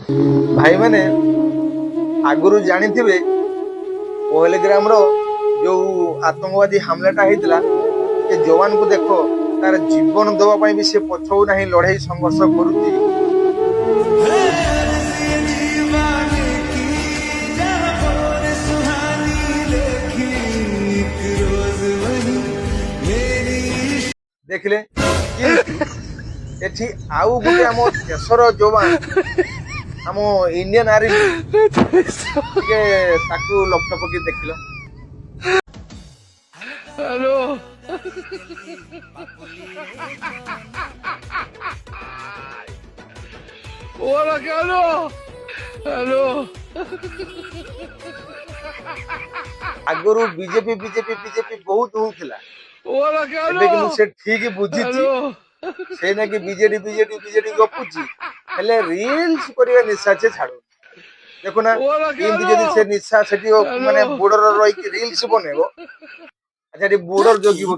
भाई मैंने आगुरु जानी थे पहलग्राम रो जो आतंकवादी हमलाटा होता से जवान को देखो तार जीवन दवाई भी से पछौ नहीं लड़ाई संघर्ष करुच्ची। देखले किंतु एठी आउ गुटे आम देशर जवान आम इंडियन आर्मी टिके ताकू लक्ष्य पकि देखिल। Hello Hola, Carlos. हेलो आगुरु बीजेपी बीजेपी बीजेपी बहुत होउथिला Hola, एबे कि Carlos. से ठीक बुझिची हेलो से ना कि बीजेडी बीजेडी बीजेडी गपुची हेले रील्स करिया निशा से छाड़ू देखो ना Hola, इनती जदी से Carlos. निशा सेठी माने हेलो बॉर्डर रही कि रील्स बनेबो अच्छा बॉर्डर जगिबो